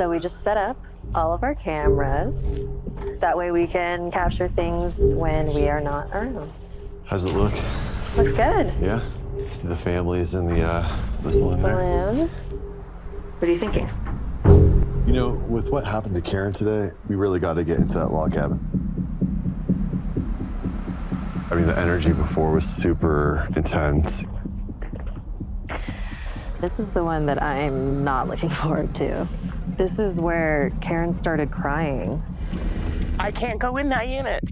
So we just set up all of our cameras. That way we can capture things when we are not around. How's it look? Looks good. Yeah? See the families in the saloon there? What are you thinking? You know, with what happened to Karen today, we really got to get into that log cabin. I mean, the energy before was super intense. This is the one that I'm not looking forward to. This is where Karen started crying. I can't go in that unit.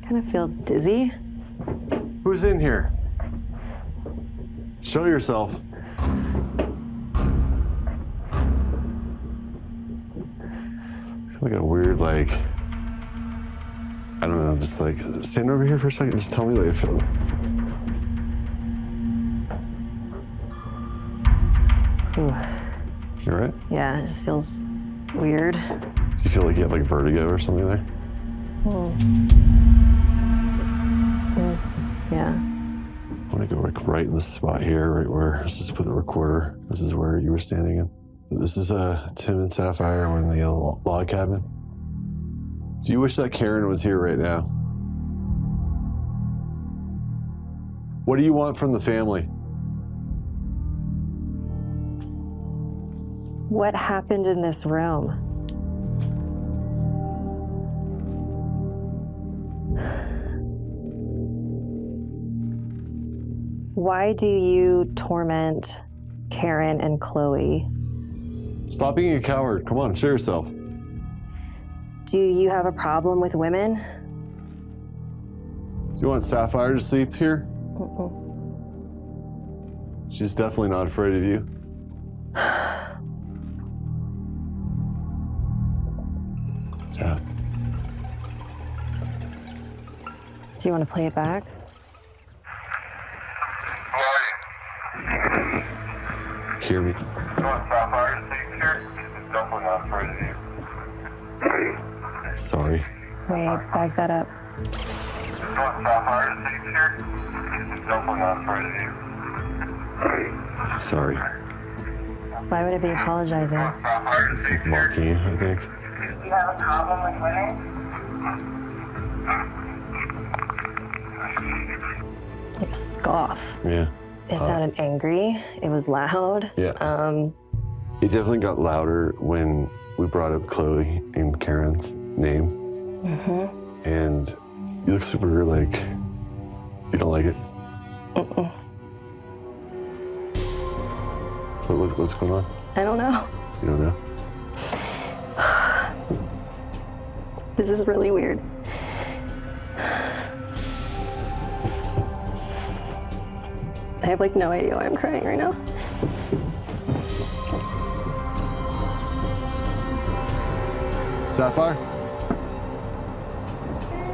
Kind of feel dizzy. Who's in here? Show yourself. It's like a weird, like, I don't know, just like, stand over here for a second, just tell me what you feel. Ooh. You all right? Yeah, it just feels weird. Do you feel like you have like vertigo or something there? Yeah. I want to go like right in the spot here, right where, let's just put the recorder. This is where you were standing in. This is Tim and Sapphire. We're in the log cabin. Do you wish that Karen was here right now? What do you want from the family? What happened in this room? Why do you torment Karen and Chloe? Stop being a coward. Come on, show yourself. Do you have a problem with women? Do you want Sapphire to sleep here? She's definitely not afraid of you. Yeah. Do you want to play it back? Hear me. Sorry. Wait, back that up. Sorry. Why would it be apologizing? It's like mocking you, I think. You have a problem with women? Like a scoff. Yeah. It sounded angry. It was loud. Yeah. It definitely got louder when we brought up Chloe and Karen's name. And you look super like, you don't like it? What's going on? I don't know. You don't know? This is really weird. I have like no idea why I'm crying right now. Sapphire?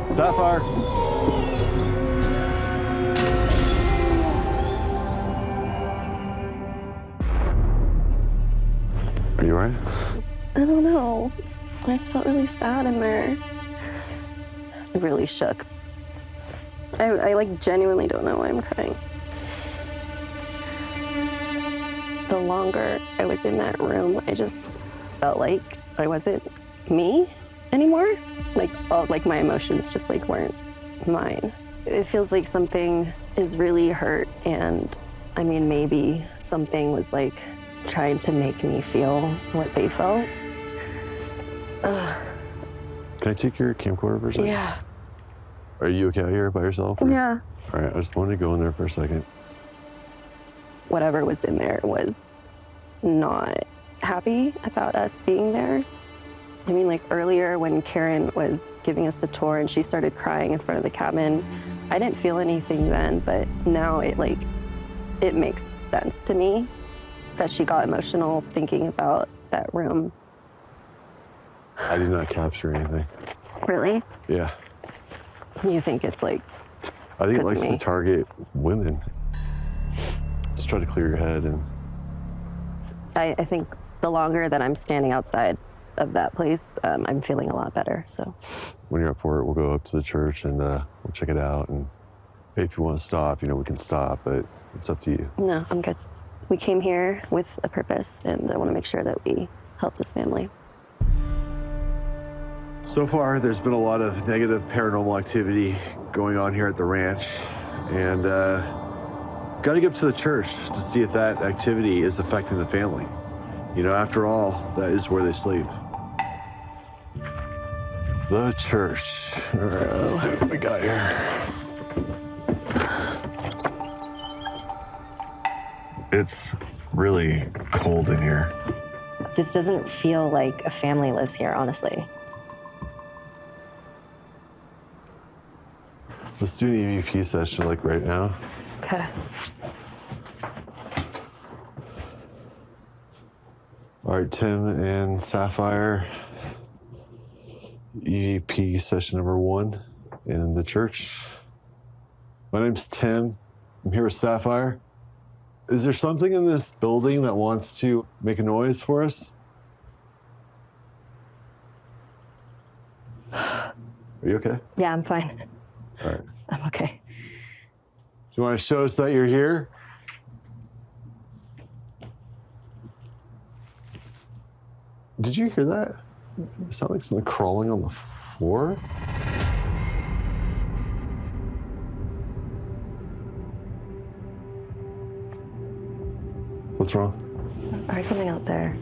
Sapphire? Are you all right? I don't know. I just felt really sad in there. Really shook. I like genuinely don't know why I'm crying. The longer I was in that room, I just felt like I wasn't me anymore. Like my emotions just like weren't mine. It feels like something is really hurt, and I mean, maybe something was like trying to make me feel what they felt. Can I take your camcorder for a second? Yeah. Are you okay out here by yourself? Or? Yeah. All right, I just wanted to go in there for a second. Whatever was in there was not happy about us being there. I mean, like earlier when Karen was giving us the tour and she started crying in front of the cabin, I didn't feel anything then, but now it makes sense to me that she got emotional thinking about that room. I did not capture anything. Really? Yeah. You think it's like, I think it 'cause of likes to me? target women. try to clear your head. And I think the longer that I'm standing outside of that place, I'm feeling a lot better. So when you're up for it, we'll go up to the church and we'll check it out. And if you want to stop, we can stop, but it's up to you. No, I'm good. We came here with a purpose, and I want to make sure that we help this family. So far, there's been a lot of negative paranormal activity going on here at the ranch, and got to get up to the church to see if that activity is affecting the family. After all, that is where they sleep. The church. All right, let's see what we got here. It's really cold in here. This doesn't feel like a family lives here, honestly. Let's do an EVP session right now. Okay. All right, Tim and Sapphire. EVP session number 1 in the church. My name's Tim. I'm here with Sapphire. Is there something in this building that wants to make a noise for us? Are you okay? Yeah, I'm fine. All right. I'm okay. Do you want to show us that you're here? Did you hear that? It sounded like something crawling on the floor. What's wrong? I heard something out there.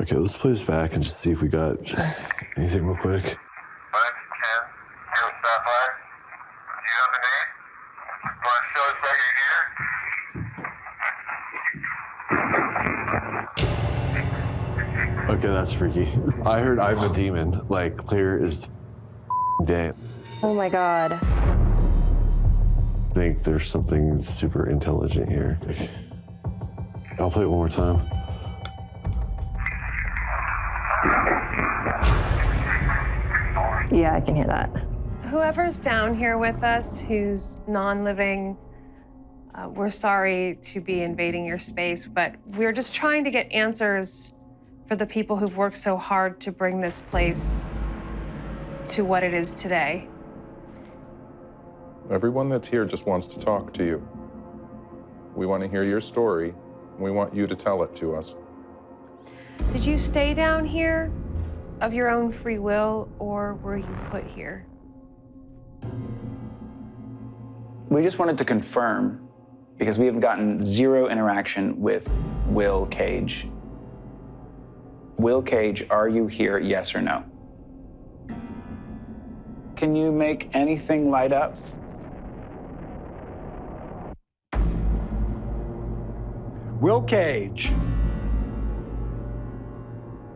Okay, let's play this back and just see if we got anything real quick. My name's Ken, here with Sapphire. Do you have a name? Want to show us that you're here? Okay, that's freaky. I heard I'm a demon, clear as day. Oh my God. I think there's something super intelligent here. I'll play it one more time. Yeah, I can hear that. Whoever's down here with us who's non-living, we're sorry to be invading your space, but we're just trying to get answers for the people who've worked so hard to bring this place to what it is today. Everyone that's here just wants to talk to you. We want to hear your story, and we want you to tell it to us. Did you stay down here of your own free will, or were you put here? We just wanted to confirm, because we have gotten zero interaction with Will Cage. Will Cage, are you here, yes or no? Can you make anything light up? Will Cage.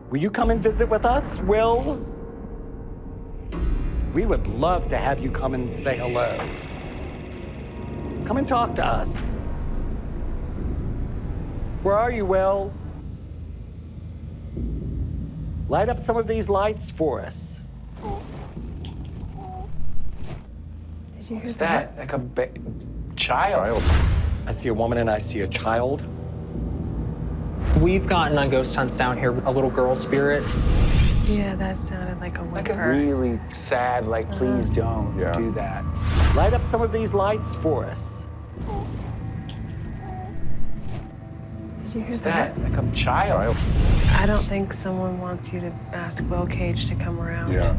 Will you come and visit with us, Will? We would love to have you come and say hello. Come and talk to us. Where are you, Will? Light up some of these lights for us. Did you hear What's that? Like a child. I see a woman and I see a child. We've gotten on ghost hunts down here, a little girl spirit. Yeah, that sounded like a Like whimper. a really sad, please don't Yeah. do that. Light up some of these lights for us. Did you hear What's that? Like a child. I don't think someone wants you to ask Will Cage to come around. Yeah.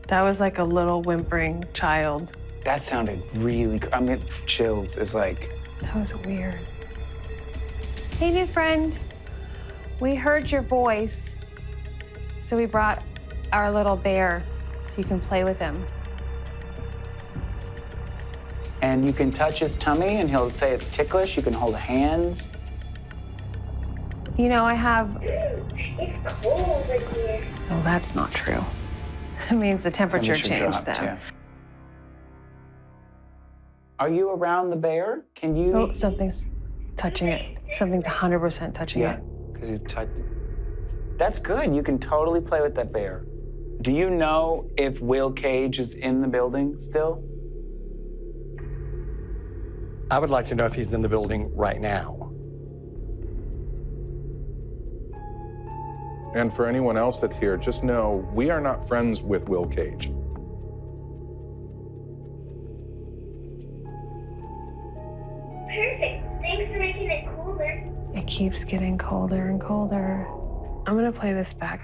That was like a little whimpering child. That sounded really, I'm getting chills. It's like, That was weird. Hey, new friend. We heard your voice, so we brought our little bear so you can play with him. and you can touch his tummy and he'll say it's ticklish. You can hold hands. You know, I have... It's cold in here. Oh, that's not true. It means the temperature changed dropped, then. yeah. Are you around the bear? Can you... Oh, something's... touching it. Something's 100% touching it. because he's That's good. You can totally play with that bear. Do you know if Will Cage is in the building still? I would like to know if he's in the building right now. And for anyone else that's here, just know we are not friends with Will Cage. Perfect. Thanks for making it cooler. It keeps getting colder and colder. I'm gonna play this back.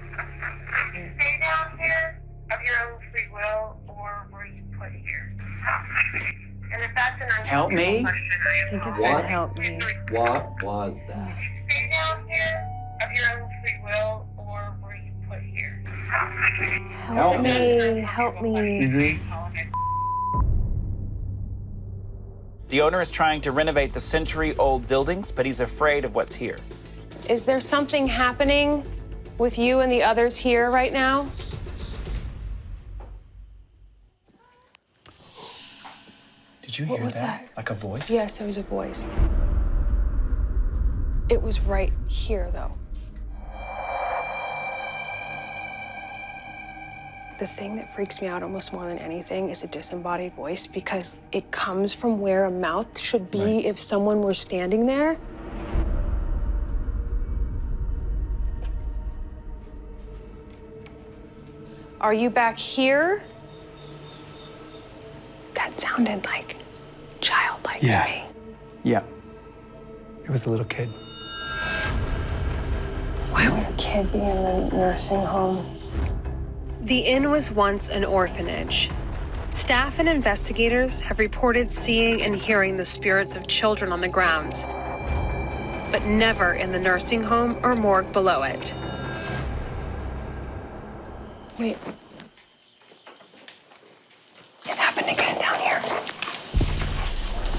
Stay down here of your own free will, or were you put here? And if that's an Help me? question, I think it said help me. What was that? Stay down here of your own free will, or were you put here? Help me, help me. The owner is trying to renovate the century-old buildings, but he's afraid of what's here. Is there something happening with you and the others here right now? Did you What hear was that? that? Like a voice? Yes, there was a voice. It was right here, though. The thing that freaks me out almost more than anything is a disembodied voice, because it comes from where a mouth should be if someone were standing there. Are you back here? That sounded like childlike to me. Yeah. It was a little kid. Why would a kid be in the nursing home? The inn was once an orphanage. Staff and investigators have reported seeing and hearing the spirits of children on the grounds, but never in the nursing home or morgue below it. Wait. It happened again down here.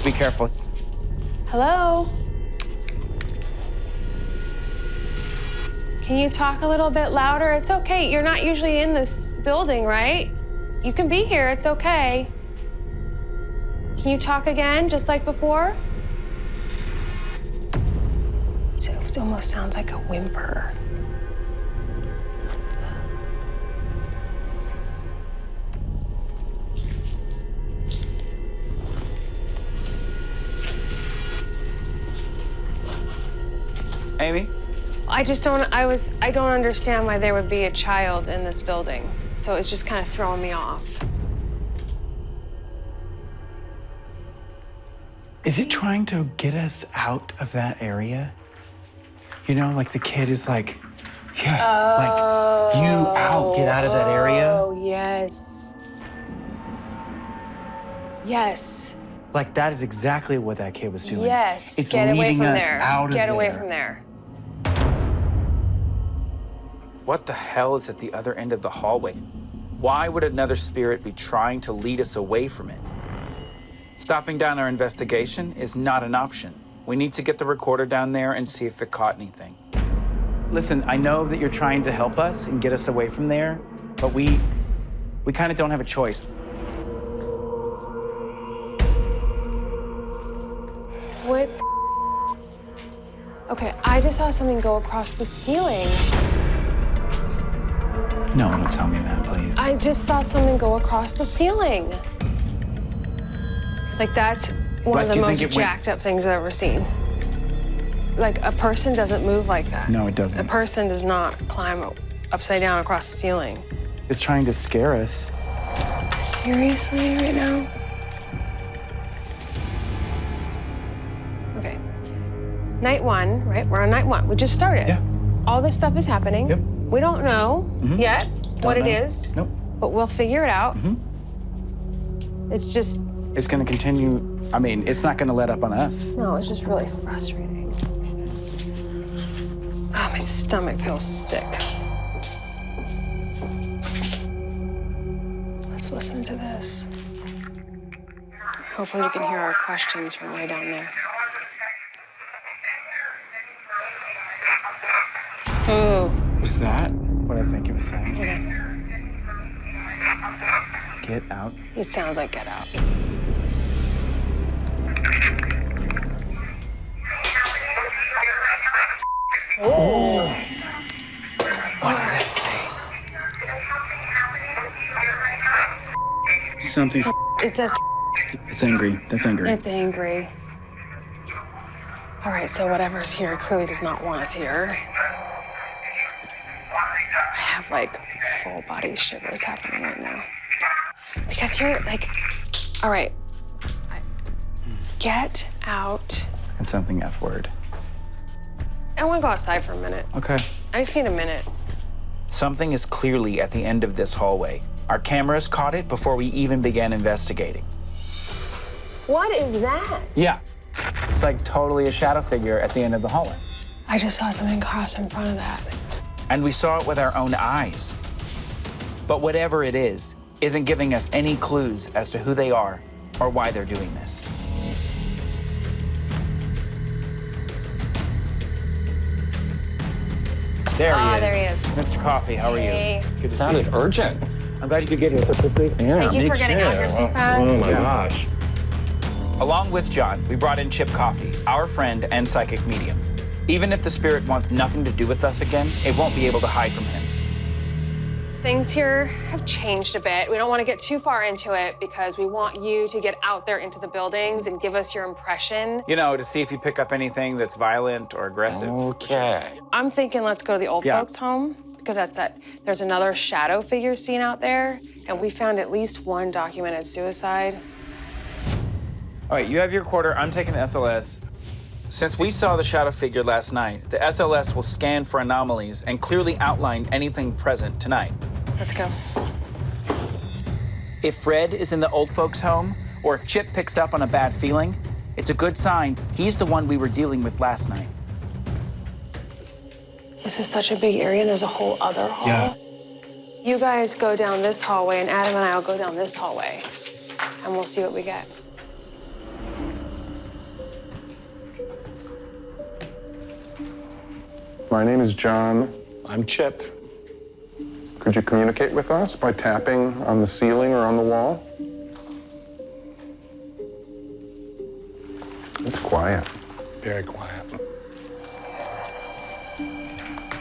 Be careful. Hello? Can you talk a little bit louder? It's okay. You're not usually in this building, right? You can be here. It's okay. Can you talk again, just like before? It almost sounds like a whimper. Amy? I don't understand why there would be a child in this building. So it's just kind of throwing me off. Is it trying to get us out of that area? You know, like the kid is like, yeah, like you out, get out of that area. Oh, yes. Yes. Like that is exactly what that kid was doing. Yes. It's Get away leading from us there. out of Get away there. from there. What the hell is at the other end of the hallway? Why would another spirit be trying to lead us away from it? Stopping down our investigation is not an option. We need to get the recorder down there and see if it caught anything. Listen, I know that you're trying to help us and get us away from there, but we kind of don't have a choice. What? Okay, I just saw something go across the ceiling. No, don't tell me that, please. I just saw something go across the ceiling. Like, that's one of the most jacked up things I've ever seen. Like, a person doesn't move like that. No, it doesn't. A person does not climb upside down across the ceiling. It's trying to scare us. Seriously, right now? Okay. Night one, right? We're on night one. We just started. Yeah. All this stuff is happening. Yep. We don't know yet what it is. Nope. But we'll figure it out. It's just... It's gonna continue. I mean, it's not gonna let up on us. No, it's just really frustrating. Oh, my stomach feels sick. Let's listen to this. Hopefully we can hear our questions from way down there. Oh. Was that what I think it was saying? Okay. Get out. It sounds like Get Out. Oh. What did that say? Something. It says. It's angry. That's angry. It's angry. All right, so whatever's here clearly does not want us here. I have like full body shivers happening right now. Because you're like, all right, get out. And something F word. I want to go outside for a minute. Okay. I just need a minute. Something is clearly at the end of this hallway. Our cameras caught it before we even began investigating. What is that? Yeah. It's like totally a shadow figure at the end of the hallway. I just saw something cross in front of that. And we saw it with our own eyes. But whatever it is, isn't giving us any clues as to who they are or why they're doing this. There he is. Mr. Coffee, how are you? Good to see you. Urgent. I'm glad you could get here so quickly. Yeah, Thank you for getting out here so fast. Oh my gosh. Along with John, we brought in Chip Coffee, our friend and psychic medium. Even if the spirit wants nothing to do with us again, it won't be able to hide from him. Things here have changed a bit. We don't want to get too far into it because we want you to get out there into the buildings and give us your impression. You know, to see if you pick up anything that's violent or aggressive. Okay. I'm thinking let's go to the old folks' home because there's another shadow figure seen out there, and we found at least one documented suicide. All right, you have your quarter. I'm taking the SLS. Since we saw the shadow figure last night, the SLS will scan for anomalies and clearly outline anything present tonight. Let's go. If Fred is in the old folks' home, or if Chip picks up on a bad feeling, it's a good sign he's the one we were dealing with last night. This is such a big area, and there's a whole other hall. Yeah. You guys go down this hallway, and Adam and I will go down this hallway, and we'll see what we get. My name is John. I'm Chip. Could you communicate with us by tapping on the ceiling or on the wall? It's quiet. Very quiet.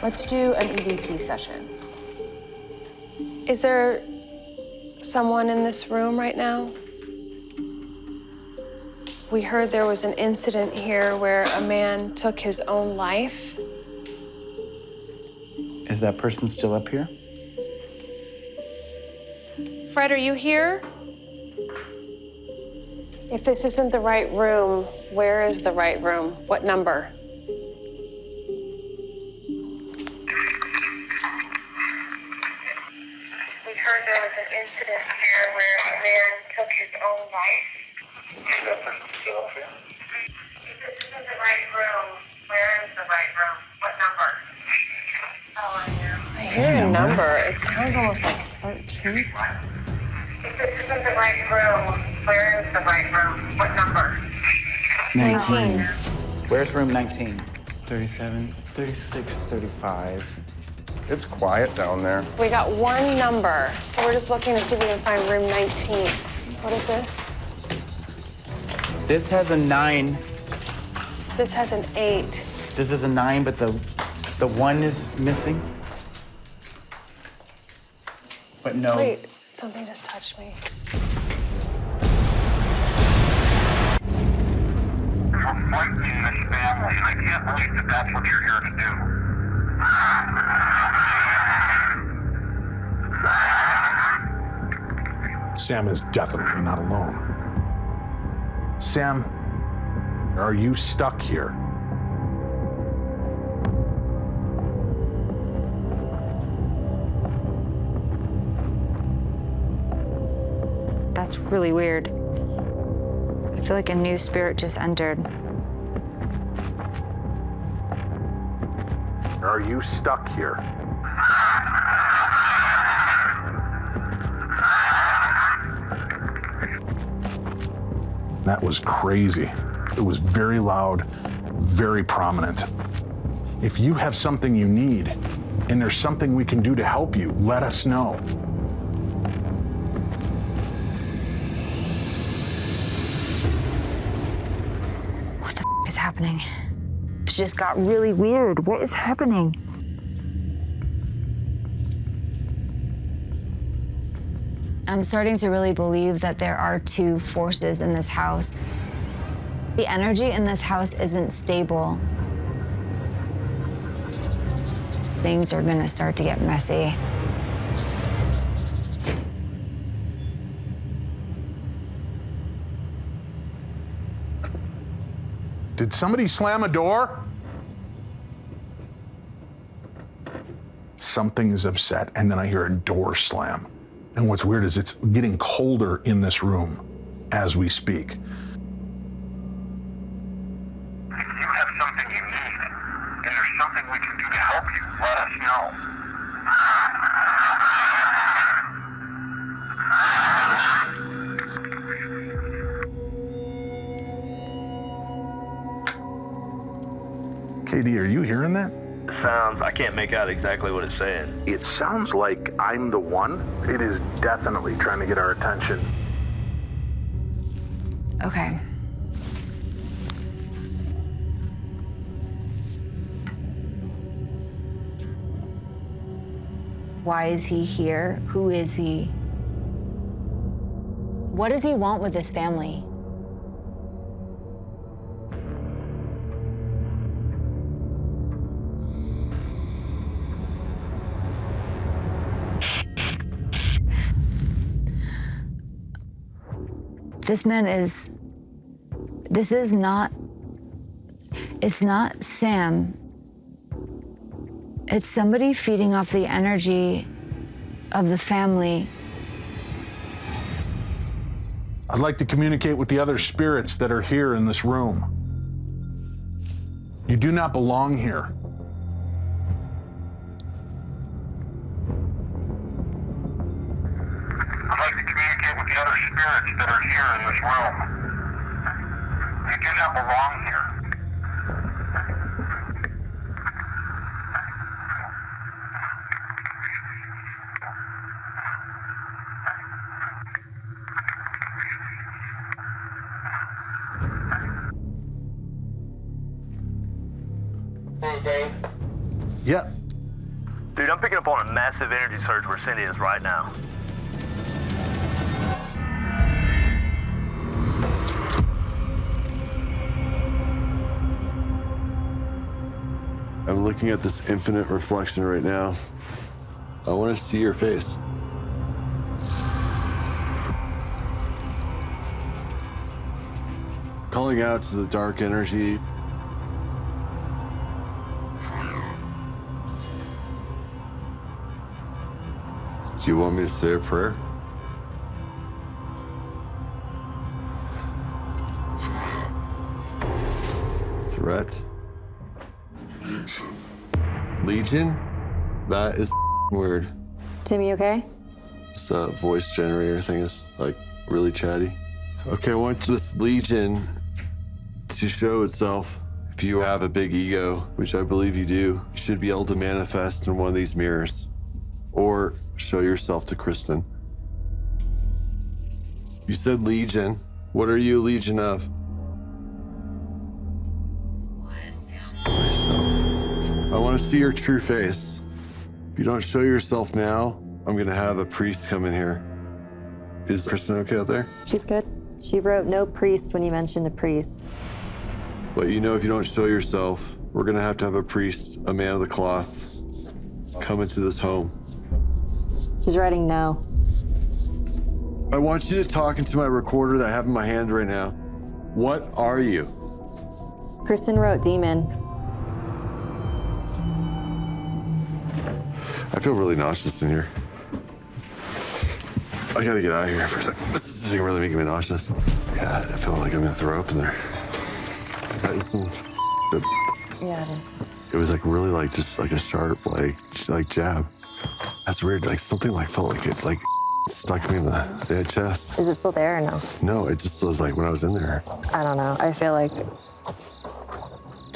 Let's do an EVP session. Is there someone in this room right now? We heard there was an incident here where a man took his own life. Is that person still up here? Fred, are you here? If this isn't the right room, where is the right room? What number? We heard there was an incident here where a man took his own life. Is that person still up here? If this isn't the right room, where is the right room? What number? Oh, I know. I hear a number. It sounds almost like 13. If this isn't the right room, where is the right room? What number? 19. Where's room 19? 37, 36, 35. It's quiet down there. We got one number, so we're just looking to see if we can find room 19. What is this? This has a 9. This has an 8. This is a 9, but the 1 is missing. But no. Wait, something just touched me. You're frightening this family, and I can't believe that that's what you're here to do. Sam is definitely not alone. Sam, are you stuck here? That's really weird. I feel like a new spirit just entered. Are you stuck here? That was crazy. It was very loud, very prominent. If you have something you need, and there's something we can do to help you, let us know. What the is happening? just got really weird. What is happening? I'm starting to really believe that there are two forces in this house. The energy in this house isn't stable. Things are gonna start to get messy. Did somebody slam a door? Something is upset, and then I hear a door slam. And what's weird is it's getting colder in this room as we speak. If you have something you need, and there's something we can do to help you, let us know. KD, are you hearing that? Sounds, I can't make out exactly what it's saying. It sounds like I'm the one. It is definitely trying to get our attention. Okay. Why is he here? Who is he? What does he want with his family? This man is, it's not Sam. It's somebody feeding off the energy of the family. I'd like to communicate with the other spirits that are here in this room. You do not belong here. I'd like to communicate with the other spirits that are here in this room. You do not belong here. Hey, Dave. Yeah. Dude, I'm picking up on a massive energy surge where Cindy is right now. I'm looking at this infinite reflection right now. I want to see your face. Calling out to the dark energy. Do you want me to say a prayer? Threat? Legion? That is weird. Timmy, okay? This voice generator thing is like really chatty. Okay, I want this Legion to show itself. If you have a big ego, which I believe you do, you should be able to manifest in one of these mirrors. Or show yourself to Kristen. You said Legion. What are you a Legion of? Myself. I want to see your true face. If you don't show yourself now, I'm gonna have a priest come in here. Is Kristen okay out there? She's good. She wrote no priest when you mentioned a priest. But you know, if you don't show yourself, we're gonna have a priest, a man of the cloth, come into this home. She's writing no. I want you to talk into my recorder that I have in my hand right now. What are you? Kristen wrote demon. I feel really nauseous in here. I gotta get out of here for a second. This is really making me nauseous. Yeah, I feel like I'm gonna throw up in there. That is some Yeah, it is. It was like really like just like a sharp like jab. That's weird. Like something like felt like it like stuck me in the chest. Is it still there or no? No, it just was like when I was in there. I don't know. I feel like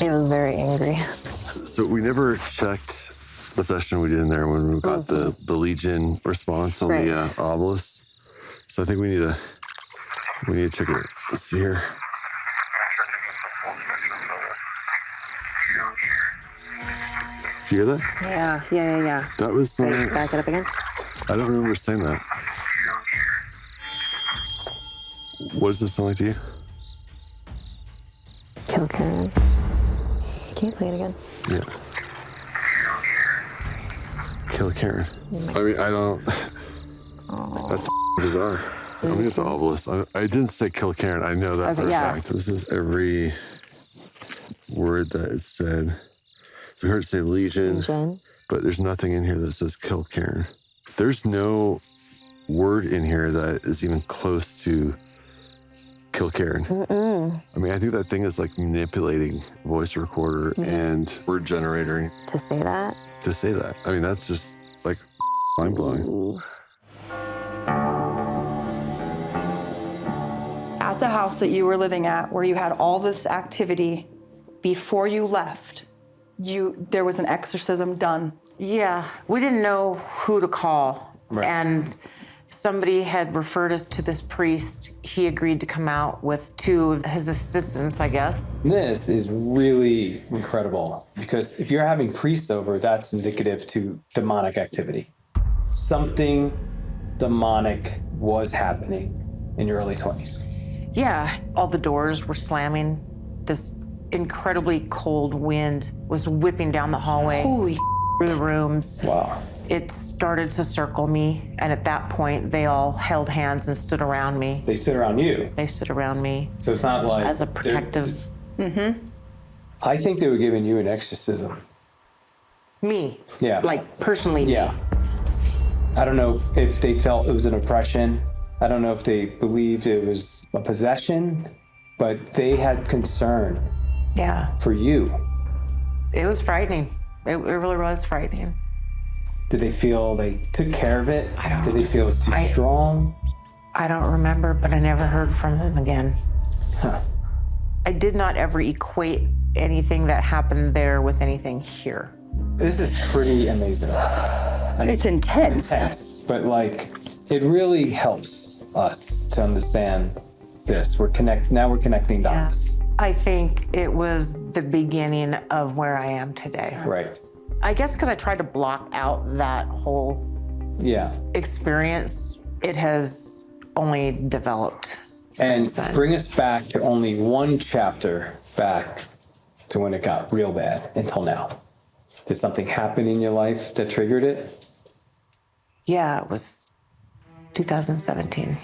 it was very angry. So we never checked the session we did in there when we got the Legion response on the obelisk. So I think we need to check it. Let's see here. You hear that? Yeah. That was. Wait, back it up again. I don't remember saying that. What does this sound like to you? Kill Karen. Can you play it again? Yeah. Kill Karen. I mean, I don't. That's bizarre. I'm gonna get the obelisk. I didn't say kill Karen. I know that for a fact. This is every word that it said. So I heard it say Legion, but there's nothing in here that says kill Karen. There's no word in here that is even close to kill Karen. I mean, I think that thing is like manipulating voice recorder and word generator. To say that? To say that. I mean, that's just like mind-blowing. At the house that you were living at, where you had all this activity, before you left, there was an exorcism done. Yeah, we didn't know who to call. Right. And somebody had referred us to this priest. He agreed to come out with 2 of his assistants, I guess. This is really incredible because if you're having priests over, that's indicative to demonic activity. Something demonic was happening in your early 20s. Yeah, all the doors were slamming. This incredibly cold wind was whipping down the hallway. Holy through the rooms. Wow. It started to circle me, and at that point, they all held hands and stood around me. They stood around you? They stood around me. So it's not like... As a protective... I think they were giving you an exorcism. Me? Yeah. Like, personally me. Yeah. I don't know if they felt it was an oppression. I don't know if they believed it was a possession, but they had concern Yeah. for you. It was frightening. It really was frightening. Did they feel they took care of it? I don't... Did they feel it was too strong? I don't remember, but I never heard from them again. Huh. I did not ever equate anything that happened there with anything here. This is pretty amazing. It's intense. Intense, but like, it really helps us to understand this. Now we're connecting dots. Yes. I think it was the beginning of where I am today. Right. I guess because I tried to block out that whole experience, it has only developed since then. Bring us back to only one chapter back to when it got real bad until now. Did something happen in your life that triggered it? Yeah, it was 2017.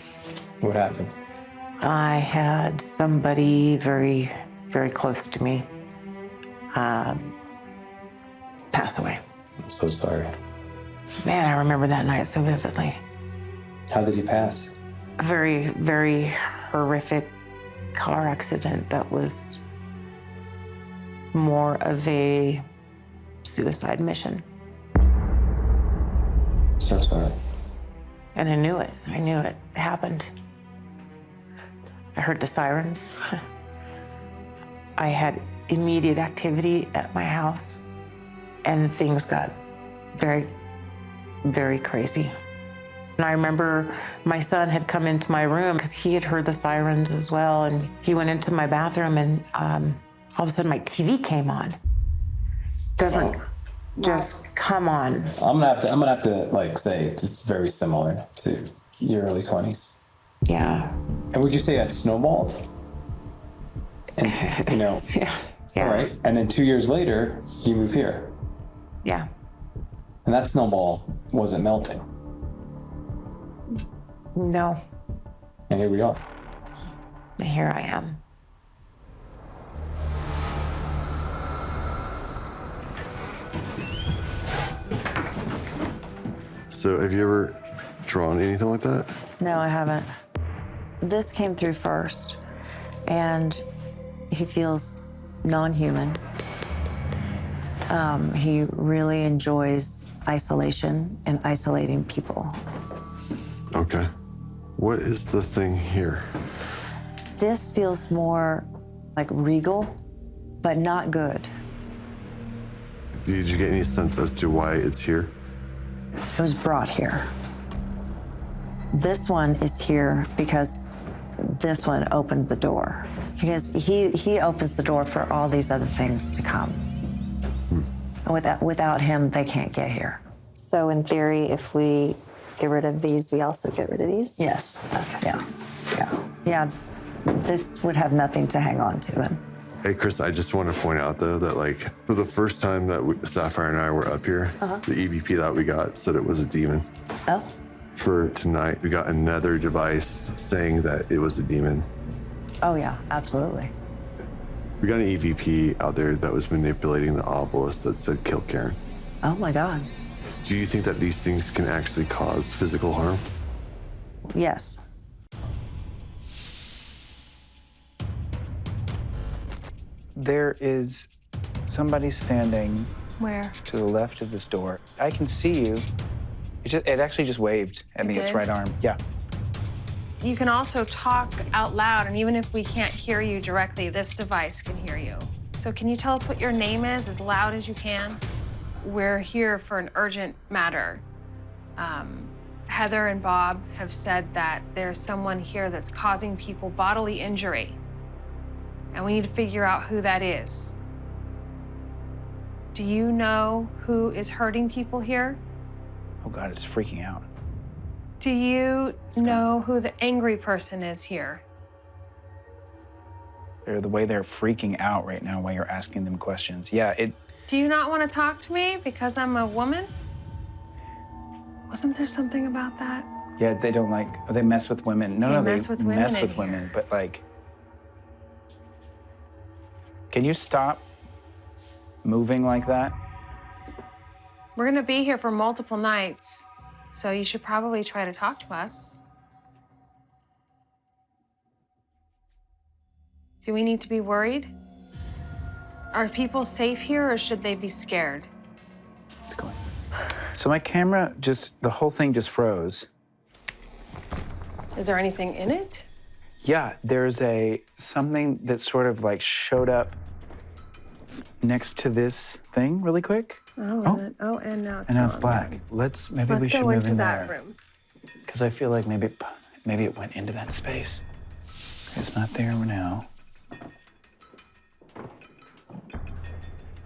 What happened? I had somebody very, very close to me pass away. I'm so sorry. Man, I remember that night so vividly. How did he pass? A very, very horrific car accident that was more of a suicide mission. So sorry. And I knew it. I knew it happened. I heard the sirens. I had immediate activity at my house, and things got very, very crazy. And I remember my son had come into my room because he had heard the sirens as well, and he went into my bathroom, and all of a sudden my TV came on. Doesn't just come on. I'm gonna have to like say it's very similar to your early 20s. Yeah. And would you say that snowballed? And you know, yeah. All right. And then 2 years later, you move here. Yeah. And that snowball wasn't melting. No. And here we are. And here I am. So have you ever drawn anything like that? No, I haven't. This came through first, and he feels non-human. He really enjoys isolation and isolating people. Okay. What is the thing here? This feels more like regal, but not good. Did you get any sense as to why it's here? It was brought here. This one is here because this one opened the door. Because he opens the door for all these other things to come. Without him, they can't get here. So in theory, if we get rid of these, we also get rid of these? Yes. Okay. Yeah. This would have nothing to hang on to then. Hey, Chris, I just want to point out, though, that, like, for the first time that Sapphire and I were up here, the EVP that we got said it was a demon. Oh. For tonight, we got another device saying that it was a demon. Oh, yeah, absolutely. We got an EVP out there that was manipulating the obelisk that said kill Karen. Oh, my God. Do you think that these things can actually cause physical harm? Yes. There is somebody standing Where? to the left of this door. I can see you. It actually just waved at me, its right arm. Yeah. You can also talk out loud, and even if we can't hear you directly, this device can hear you. So can you tell us what your name is as loud as you can? We're here for an urgent matter. Heather and Bob have said that there's someone here that's causing people bodily injury, and we need to figure out who that is. Do you know who is hurting people here? Oh God, it's freaking out. Do you know who the angry person is here? The way they're freaking out right now while you're asking them questions. Yeah, Do you not want to talk to me because I'm a woman? Wasn't there something about that? Yeah, they don't like, they mess with women. No, They mess with women mess in with here. women, but like, can you stop moving like that? We're gonna be here for multiple nights, so you should probably try to talk to us. Do we need to be worried? Are people safe here, or should they be scared? What's going on? So my camera the whole thing just froze. Is there anything in it? Yeah, there's something that sort of like showed up next to this thing really quick. Oh. And now it's And now it's gone. black. Maybe we should go move into in that there. room. Because I feel like maybe it went into that space. It's not there now.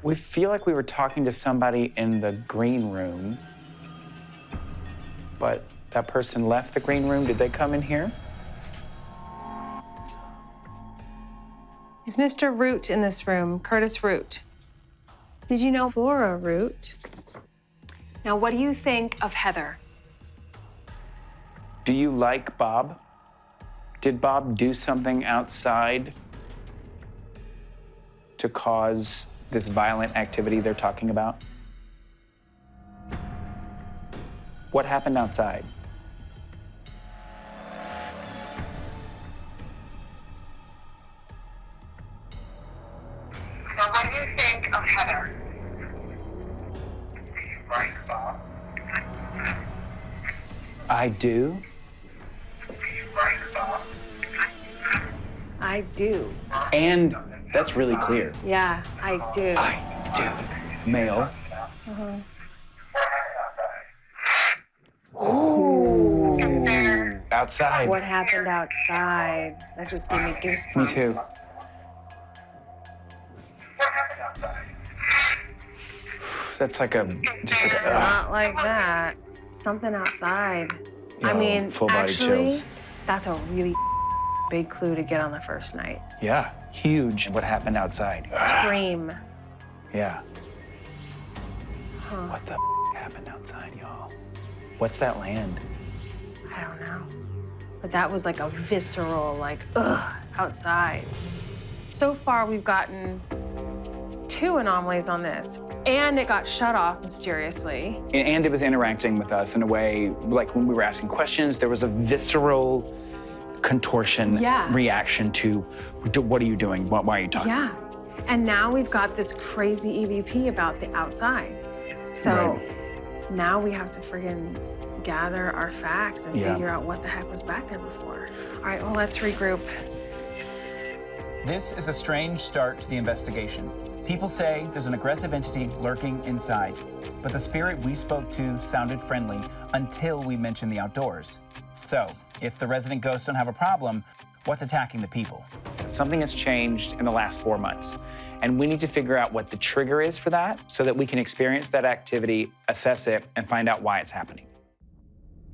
We feel like we were talking to somebody in the green room, but that person left the green room. Did they come in here? Is Mr. Root in this room? Curtis Root. Did you know Flora Root? Now, what do you think of Heather? Do you like Bob? Did Bob do something outside to cause this violent activity they're talking about? What happened outside? So what do you think of Heather? Right, Bob. I do. Right, Bob. I do. And that's really clear. Yeah, I do. I do. Male. Ooh. Outside. What happened outside? That just gave me goosebumps. Me too. That's like Not like that. Something outside. I Yo, mean, full body actually, chills. that's a really big clue to get on the first night. Yeah, huge. What happened outside? Scream. Yeah. Huh. What the happened outside, y'all? What's that land? I don't know. But that was like a visceral, like, ugh, outside. So far, we've gotten 2 anomalies on this, and it got shut off mysteriously. And it was interacting with us in a way, like when we were asking questions, there was a visceral contortion reaction to, what are you doing? Why are you talking? Yeah. And now we've got this crazy EVP about the outside. So now we have to friggin' gather our facts and figure out what the heck was back there before. All right, well, let's regroup. This is a strange start to the investigation. People say there's an aggressive entity lurking inside, but the spirit we spoke to sounded friendly until we mentioned the outdoors. So, if the resident ghosts don't have a problem, What's attacking the people? Something has changed in the last 4 months, and we need to figure out what the trigger is for that so that we can experience that activity, assess it, and find out why it's happening.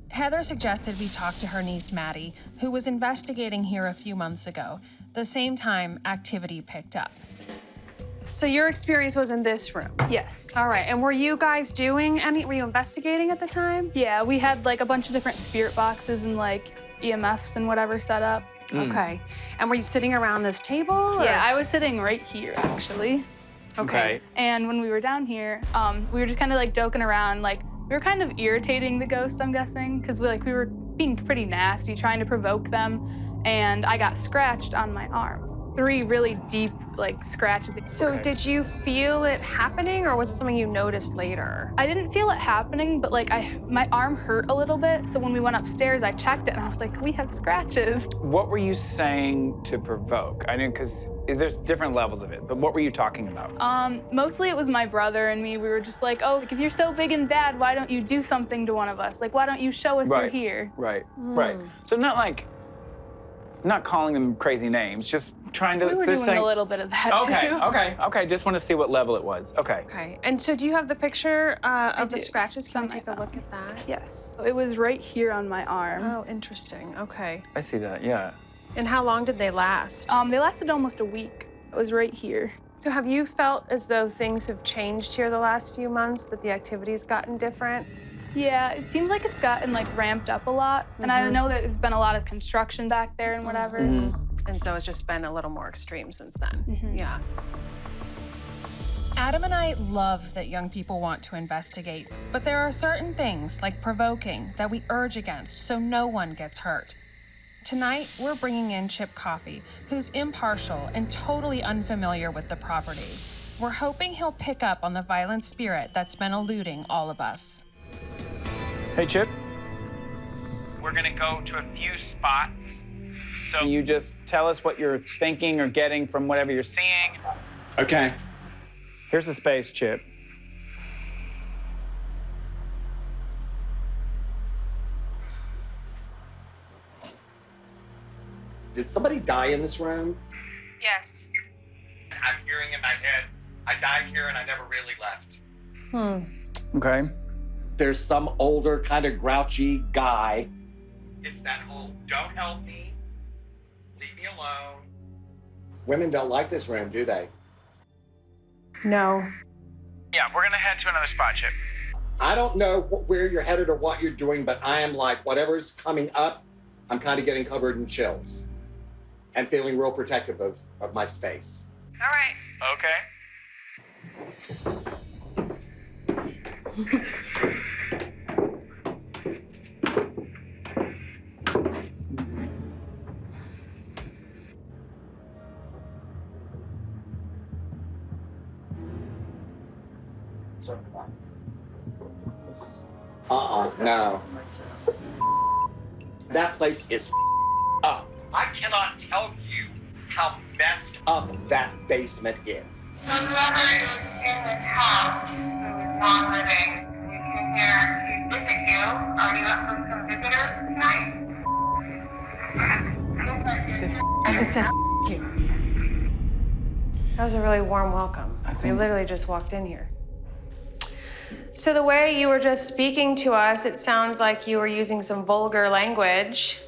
Heather suggested we talk to her niece, Maddie, who was investigating here a few months ago, the same time activity picked up. So your experience was in this room? Yes. All right, and were you guys doing were you investigating at the time? Yeah, we had like a bunch of different spirit boxes and like EMFs and whatever set up. Okay. And were you sitting around this table? Or? Yeah, I was sitting right here, actually. Okay. And when we were down here, we were just kind of like joking around, like we were kind of irritating the ghosts, I'm guessing, because we were being pretty nasty, trying to provoke them, and I got scratched on my arm. 3 really deep, like, scratches. So did you feel it happening, or was it something you noticed later? I didn't feel it happening, but like my arm hurt a little bit, so when we went upstairs, I checked it, and I was like, we have scratches. What were you saying to provoke? I mean, because there's different levels of it, but what were you talking about? Mostly it was my brother and me. We were just like, oh, if you're so big and bad, why don't you do something to one of us? Like, why don't you show us you're here? Right. So not calling them crazy names, just trying to... We were doing a little bit of that, too. Okay, just want to see what level it was. Okay, and so do you have the picture of the scratches? Can we take a look at that? Yes. It was right here on my arm. Oh, interesting, okay. I see that, yeah. And how long did they last? They lasted almost a week. It was right here. So have you felt as though things have changed here the last few months, that the activity's gotten different? Yeah, it seems like it's gotten like ramped up a lot. And I know that there's been a lot of construction back there and whatever. And so it's just been a little more extreme since then. Yeah. Adam and I love that young people want to investigate, but there are certain things, like provoking, that we urge against so no one gets hurt. Tonight, we're bringing in Chip Coffey, who's impartial and totally unfamiliar with the property. We're hoping he'll pick up on the violent spirit that's been eluding all of us. Hey, Chip. We're gonna go to a few spots. So you just tell us what you're thinking or getting from whatever you're seeing. Okay. Here's the space, Chip. Did somebody die in this room? Yes. I'm hearing in my head, I died here and I never really left. Okay. There's some older, kind of grouchy guy. It's that whole, don't help me, leave me alone. Women don't like this room, do they? No. Yeah, we're gonna head to another spot, Chip. I don't know where you're headed or what you're doing, but I am like, whatever's coming up, I'm kind of getting covered in chills and feeling real protective of my space. All right. Okay. No. That place is up. I cannot tell you how messed up that basement is. Whoever is in this house who is non-living, you can hear to visit you. Are you up for some visitors tonight? It said you. That was a really warm welcome. We literally just walked in here. So the way you were just speaking to us, it sounds like you were using some vulgar language.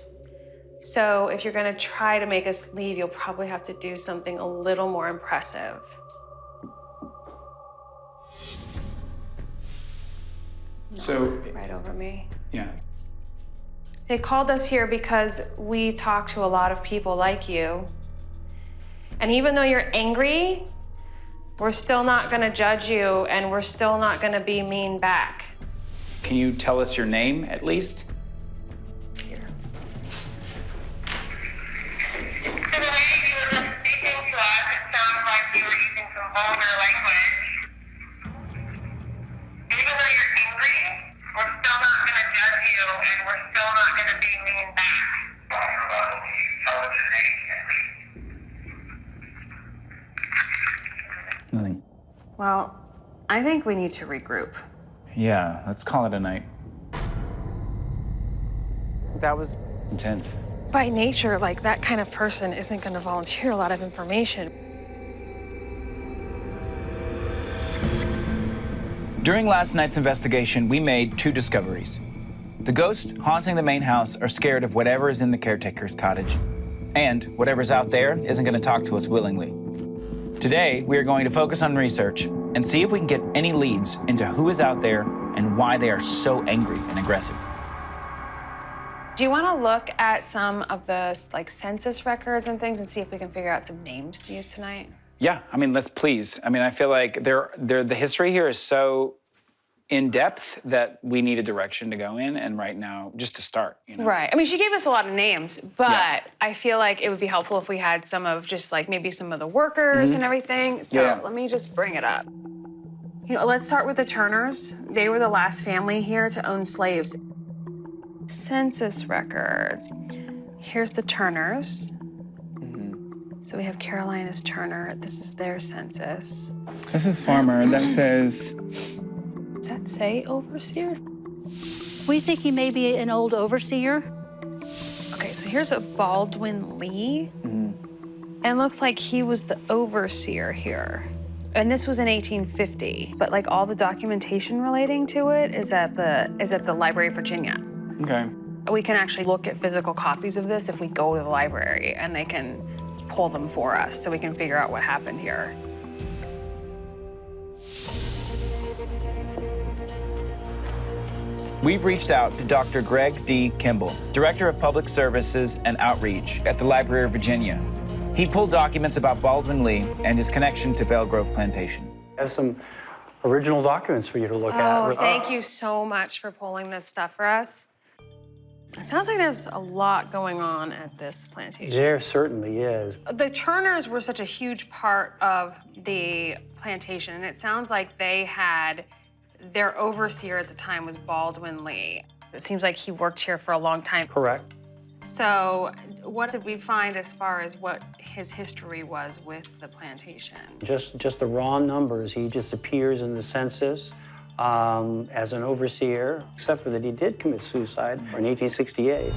So if you're gonna try to make us leave, you'll probably have to do something a little more impressive. So, Right over me. yeah. They called us here because we talk to a lot of people like you. And even though you're angry, we're still not gonna judge you, and we're still not gonna be mean back. Can you tell us your name, at least? Here, let's listen. So the way you were just speaking to us, it sounds like you were using some vulgar language. Even though you're angry, we're still not going to judge you, and we're still not going to be mean back. Nothing. Well, I think we need to regroup. Yeah, let's call it a night. That was intense. By nature, like, that kind of person isn't going to volunteer a lot of information. During last night's investigation, we made 2 discoveries. The ghosts haunting the main house are scared of whatever is in the caretaker's cottage. And whatever's out there isn't going to talk to us willingly. Today, we are going to focus on research and see if we can get any leads into who is out there and why they are so angry and aggressive. Do you want to look at some of the, like, census records and things and see if we can figure out some names to use tonight? Yeah, I mean, let's please. I mean, I feel like the history here is so in depth that we need a direction to go in, and right now, just to start, you know? Right. I mean, she gave us a lot of names, but Yeah. I feel like it would be helpful if we had some of just, like, maybe some of the workers and everything. So let me just bring it up. You know, let's start with the Turners. They were the last family here to own slaves. Census records. Here's the Turners. So we have Carolina's Turner. This is their census. This is Farmer. That says... Does that say overseer? We think he may be an old overseer. Okay, so here's a Baldwin Lee. And it looks like he was the overseer here. And this was in 1850, but like all the documentation relating to it is at the Library of Virginia. Okay. We can actually look at physical copies of this if we go to the library, and they can pull them for us so we can figure out what happened here. We've reached out to Dr. Greg D. Kimball, Director of Public Services and Outreach at the Library of Virginia. He pulled documents about Baldwin Lee and his connection to Belle Grove Plantation. I have some original documents for you to look at. Oh, thank you so much for pulling this stuff for us. It sounds like there's a lot going on at this plantation. There certainly is. The Turners were such a huge part of the plantation, and it sounds like they had their overseer at the time was Baldwin Lee. It seems like he worked here for a long time. Correct. So what did we find as far as what his history was with the plantation? Just the raw numbers. He just appears in the census as an overseer, except for that he did commit suicide in 1868.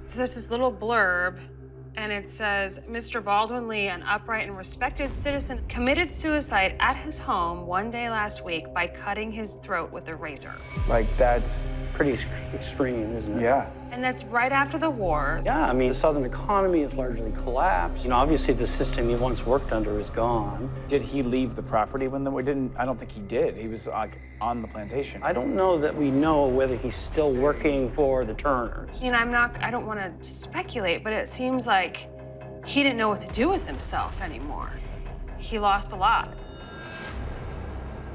So there's this little blurb, and it says, Mr. Baldwin Lee, an upright and respected citizen, committed suicide at his home one day last week by cutting his throat with a razor. Like, that's pretty extreme, isn't it? Yeah. And that's right after the war. Yeah, I mean, the Southern economy has largely collapsed. You know, obviously the system he once worked under is gone. Did he leave the property when we didn't? I don't think he did. He was like on the plantation. I don't know that we know whether he's still working for the Turners. You know, I don't want to speculate, but it seems like he didn't know what to do with himself anymore. He lost a lot.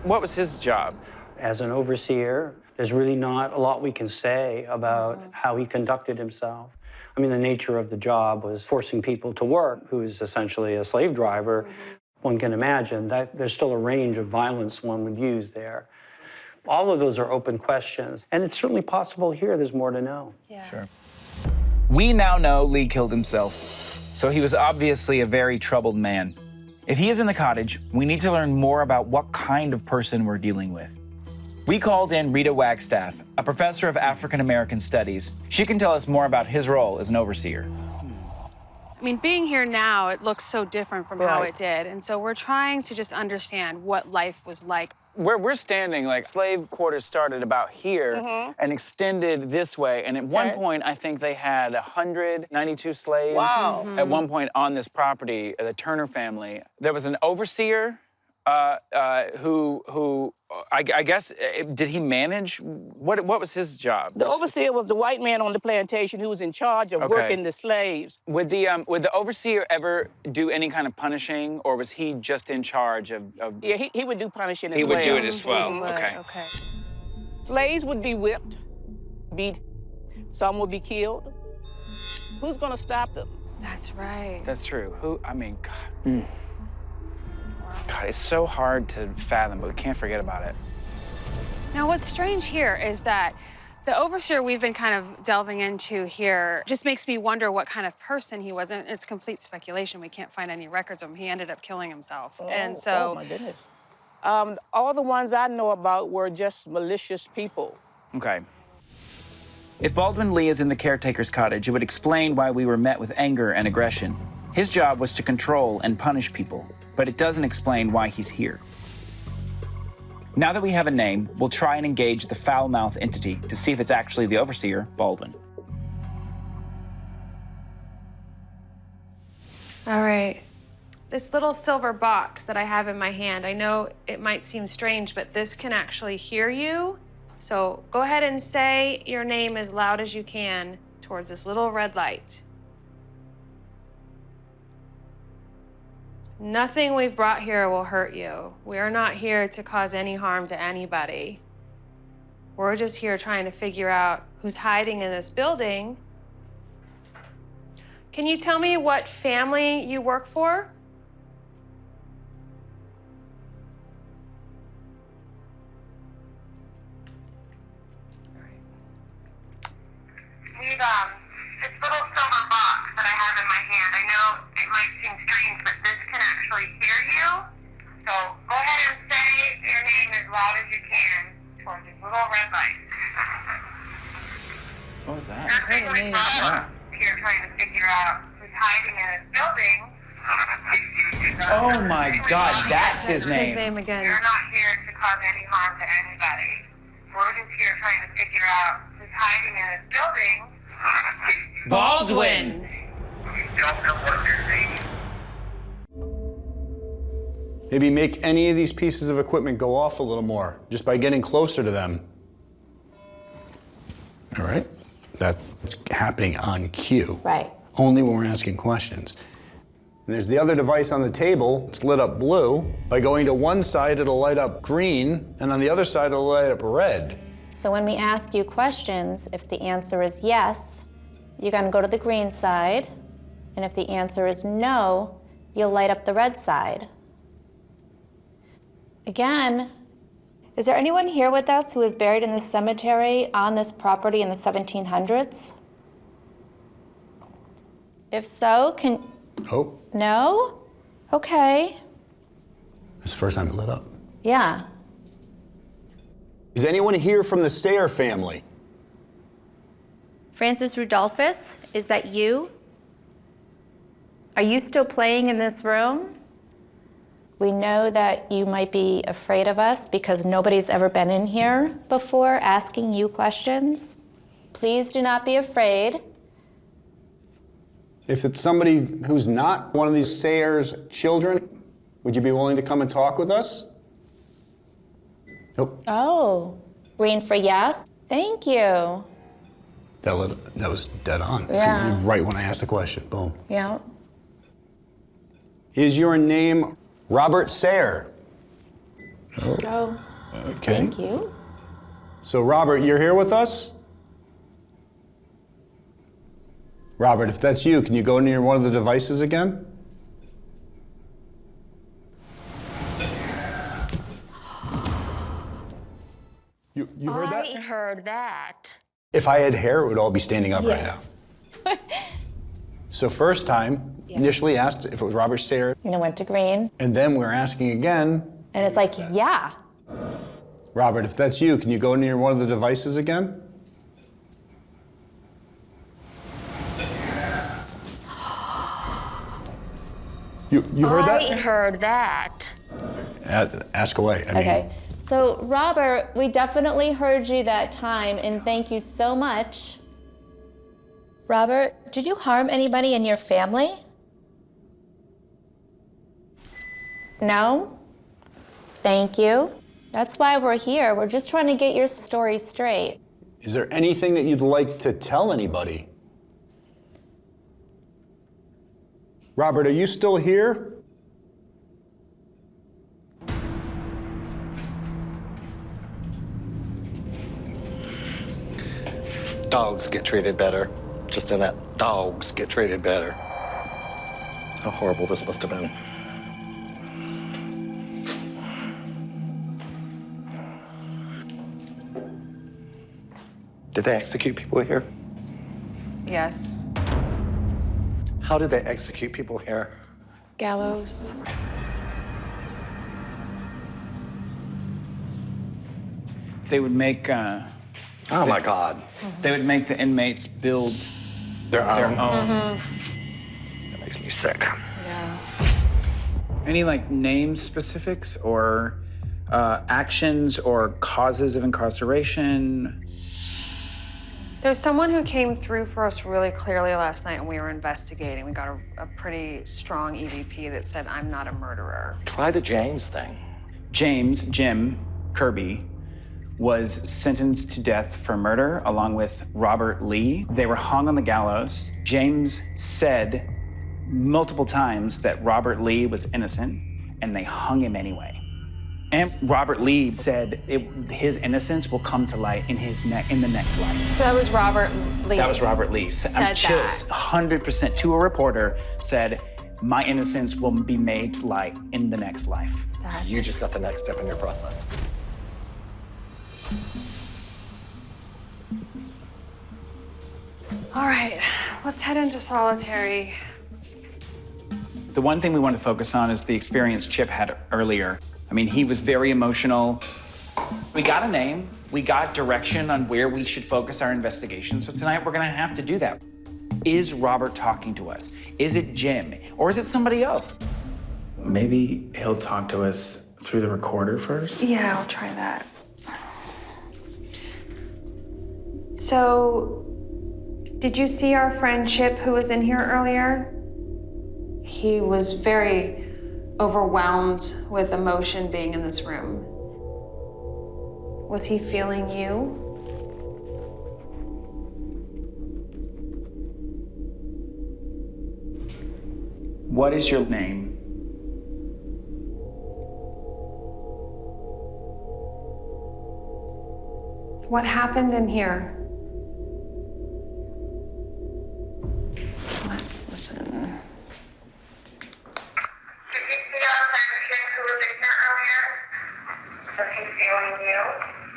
What was his job? As an overseer, there's really not a lot we can say about how he conducted himself. I mean, the nature of the job was forcing people to work, who is essentially a slave driver. One can imagine that there's still a range of violence one would use there. All of those are open questions, and it's certainly possible here there's more to know. Yeah. Sure. We now know Lee killed himself, so he was obviously a very troubled man. If he is in the cottage, we need to learn more about what kind of person we're dealing with. We called in Rita Wagstaff, a professor of African American Studies. She can tell us more about his role as an overseer. I mean, being here now, it looks so different from how it did. And so we're trying to just understand what life was like. Where we're standing, like, slave quarters started about here and extended this way. And at one point, I think they had 192 slaves. Wow. At one point on this property, the Turner family. There was an overseer who I guess, did he manage? What was his job? The overseer was the white man on the plantation who was in charge of working the slaves. Would the overseer ever do any kind of punishing, or was he just in charge of... Yeah, he would do punishing as well. He would do it as well, Okay. Slaves would be whipped, beat. Some would be killed. Who's gonna stop them? That's right. That's true. I mean, God. God, it's so hard to fathom, but we can't forget about it. Now, what's strange here is that the overseer we've been kind of delving into here just makes me wonder what kind of person he was. And it's complete speculation. We can't find any records of him. He ended up killing himself. And so... Oh, my goodness. All the ones I know about were just malicious people. Okay. If Baldwin Lee is in the caretaker's cottage, it would explain why we were met with anger and aggression. His job was to control and punish people, but it doesn't explain why he's here. Now that we have a name, we'll try and engage the foul-mouthed entity to see if it's actually the overseer, Baldwin. All right. This little silver box that I have in my hand, I know it might seem strange, but this can actually hear you. So go ahead and say your name as loud as you can towards this little red light. Nothing we've brought here will hurt you. We are not here to cause any harm to anybody. We're just here trying to figure out who's hiding in this building. Can you tell me what family you work for? We've, this little silver box that I have in my hand, I know it might seem strange, but this can actually hear you. So go ahead and say your name as loud as you can towards this little red light. What was that? Nothing we've brought here trying to figure out who's hiding in this building. Oh my God, that's his That's his name. name again. We're not here to cause any harm to anybody. We're just here trying to figure out who's hiding in this building. Baldwin! We don't know what you're saying. Maybe make any of these pieces of equipment go off a little more, just by getting closer to them. All right? That's happening on cue. Right. Only when we're asking questions. And there's the other device on the table. It's lit up blue. By going to one side, it'll light up green, and on the other side, it'll light up red. So when we ask you questions, if the answer is yes, you're gonna go to the green side, and if the answer is no, you'll light up the red side. Again, is there anyone here with us who is buried in this cemetery on this property in the 1700s? If so, can... Oh, No? Okay. it's the first time it lit up. Yeah. Is anyone here from the Sayer family? Francis Rudolphus, is that you? Are you still playing in this room? We know that you might be afraid of us because nobody's ever been in here before asking you questions. Please do not be afraid. If it's somebody who's not one of these Sayers' children, would you be willing to come and talk with us? Nope. Oh, green for yes. Thank you. That was dead on. Yeah. Right when I asked the question. Boom. Yeah. Is your name Robert Sayer? Oh, Okay. thank you. So, Robert, you're here with us? Robert, if that's you, can you go near one of the devices again? You heard that? I heard that. If I had hair, it would all be standing up right now. So first time, initially asked if it was Robert Sayer, And it went to green. and then we're asking again, And it's like, yeah. Robert, if that's you, can you go near one of the devices again? You heard that? I heard that. Ask away. I mean, Okay. So, Robert, we definitely heard you that time, and thank you so much. Robert, did you harm anybody in your family? No? Thank you. That's why we're here. We're just trying to get your story straight. is there anything that you'd like to tell anybody? Robert, are you still here? Dogs get treated better. Just in that, dogs get treated better. How horrible this must have been. Did they execute people here? Yes. How did they execute people here? Gallows. They would make Oh my God. They would make the inmates build their own. That makes me sick. Yeah. Any like name specifics or actions or causes of incarceration? There's someone who came through for us really clearly last night, and we were investigating. We got a pretty strong EVP that said, "I'm not a murderer." Try the James thing. Jim Kirby, was sentenced to death for murder along with Robert Lee. They were hung on the gallows. James said multiple times that Robert Lee was innocent, and they hung him anyway. And Robert Lee said his innocence will come to light in the next life. So that was Robert Lee. That was Robert Lee. Said Chills, 100% to a reporter, said, my innocence will be made to light in the next life. You just got the next step in your process. All right, let's head into solitary. The one thing we want to focus on is the experience Chip had earlier. I mean, he was very emotional. We got a name, we got direction on where we should focus our investigation, so tonight we're gonna have to do that. Is Robert talking to us? Is it Jim? Or is it somebody else? Maybe he'll talk to us through the recorder first? Yeah, I'll try that. So, did you see our friend Chip who was in here earlier? He was very overwhelmed with emotion being in this room. Was he feeling you? What is your name? What happened in here? Let's listen. Did you see our friend Chip who was in here earlier? Was he feeling you? What was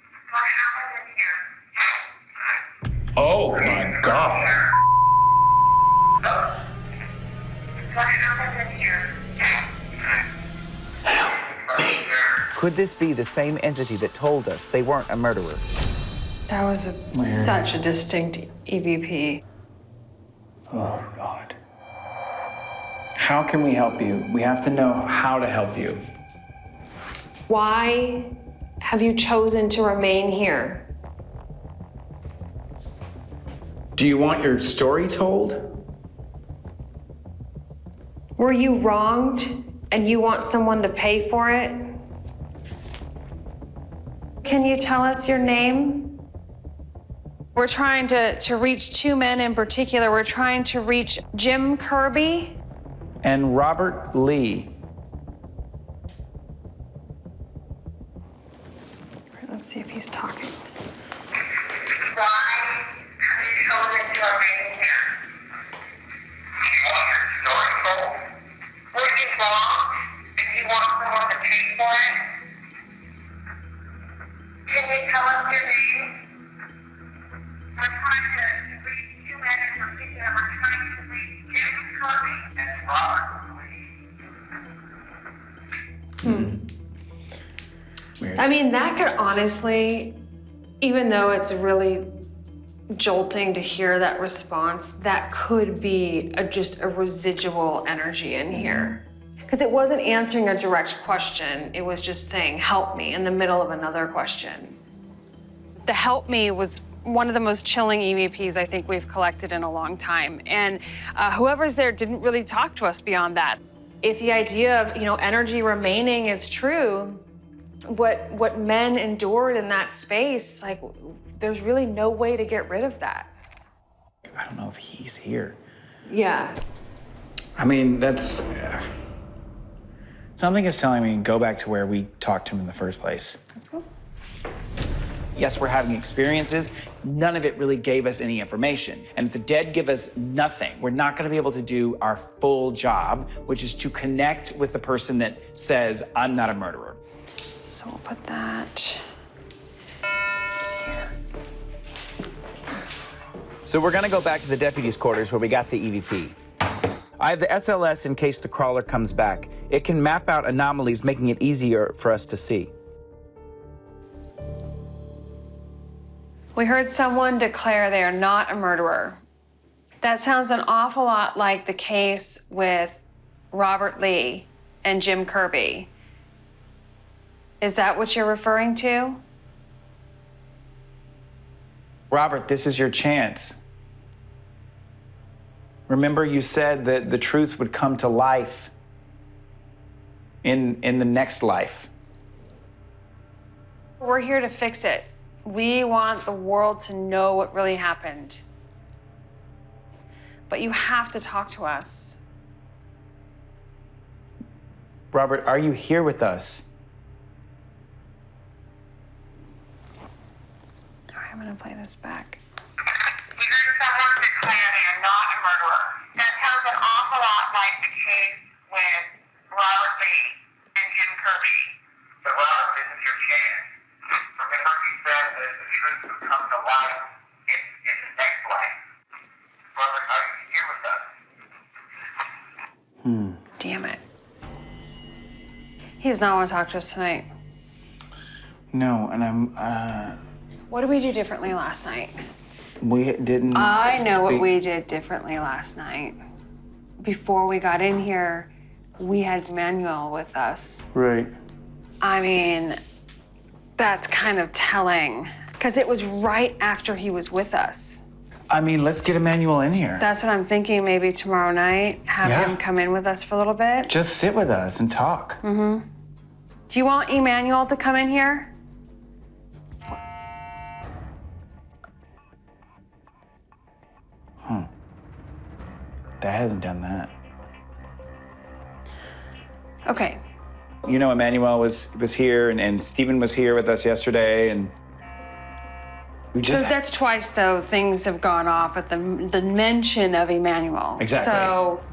your name? What happened in here? Oh my God. What happened in here? Could this be the same entity that told us they weren't a murderer? That was such a distinct EVP. Oh God. How can we help you? We have to know how to help you. Why have you chosen to remain here? Do you want your story told? Were you wronged and you want someone to pay for it? Can you tell us your name? We're trying to reach two men in particular. We're trying to reach Jim Kirby. And Robert Lee. Let's see if he's talking. Why have you chosen to remain here? Do you want your story told? Were you wrong and you want someone to pay for it? Can you tell us your name? We're trying to reach two men in particular. We're trying to reach Jim Kirby and Robert Lee. I mean, that could honestly, even though it's really jolting to hear that response, that could be just a residual energy in here. Because it wasn't answering a direct question, it was just saying, help me, in the middle of another question. The help me was one of the most chilling EVPs I think we've collected in a long time. And whoever's there didn't really talk to us beyond that. If the idea of, energy remaining is true, what men endured in that space, like, there's really no way to get rid of that. I don't know if he's here. Yeah. I mean, that's... something is telling me go back to where we talked to him in the first place. Let's go. Yes, we're having experiences. None of it really gave us any information. And if the dead give us nothing, we're not gonna be able to do our full job, which is to connect with the person that says, I'm not a murderer. So we'll put that here. So we're gonna go back to the deputy's quarters where we got the EVP. I have the SLS in case the crawler comes back. It can map out anomalies, making it easier for us to see. We heard someone declare they are not a murderer. That sounds an awful lot like the case with Robert Lee and Jim Kirby. Is that what you're referring to? Robert, this is your chance. Remember, you said that the truth would come to life in the next life. We're here to fix it. We want the world to know what really happened. But you have to talk to us. Robert, are you here with us? All right, I'm gonna play this back. We heard someone declare they are not a murderer. That sounds an awful lot like the case with Robert Lee and Jim Kirby. So Robert, this is your chance. Remember, you said that the truth would come to light in the next life. Robert, are you here with us? Damn it. He does not want to talk to us tonight. No, and What did we do differently last night? we didn't. I know what we did differently last night. Before we got in here, we had Manuel with us. Right. I mean, that's kind of telling, because it was right after he was with us. I mean, let's get Emmanuel in here. That's what I'm thinking, maybe tomorrow night, have Yeah. him come in with us for a little bit. Just sit with us and talk. Mm-hmm. Do you want Emmanuel to come in here? Dad hasn't done that. Okay. You know, Emmanuel was here, and Stephen was here with us yesterday, and we just. So that's twice, though, things have gone off at the mention of Emmanuel. Exactly. So